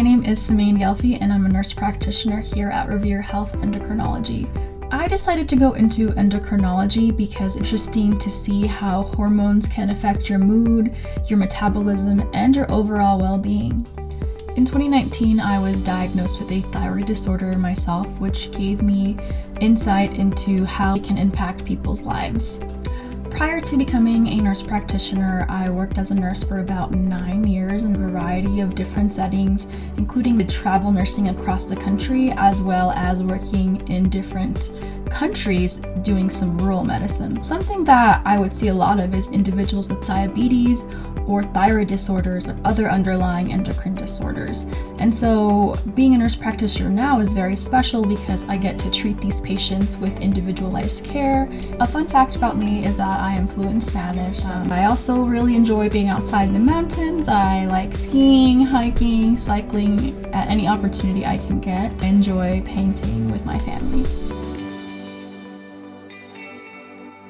name is Samein Ghelfi and I'm a nurse practitioner here at Revere Health Endocrinology. I decided to go into endocrinology because it's interesting to see how hormones can affect your mood, your metabolism, and your overall well-being. In 2019, I was diagnosed with a thyroid disorder myself, which gave me insight into how it can impact people's lives. Prior to becoming a nurse practitioner, I worked as a nurse for about 9 years in a variety of different settings, including travel nursing across the country, as well as working in different countries doing some rural medicine. Something that I would see a lot of is individuals with diabetes or thyroid disorders or other underlying endocrine disorders. And so being a nurse practitioner now is very special because I get to treat these patients with individualized care. A fun fact about me is that I am fluent in Spanish. I also really enjoy being outside in the mountains. I like skiing, hiking, cycling at any opportunity I can get. I enjoy painting with my family.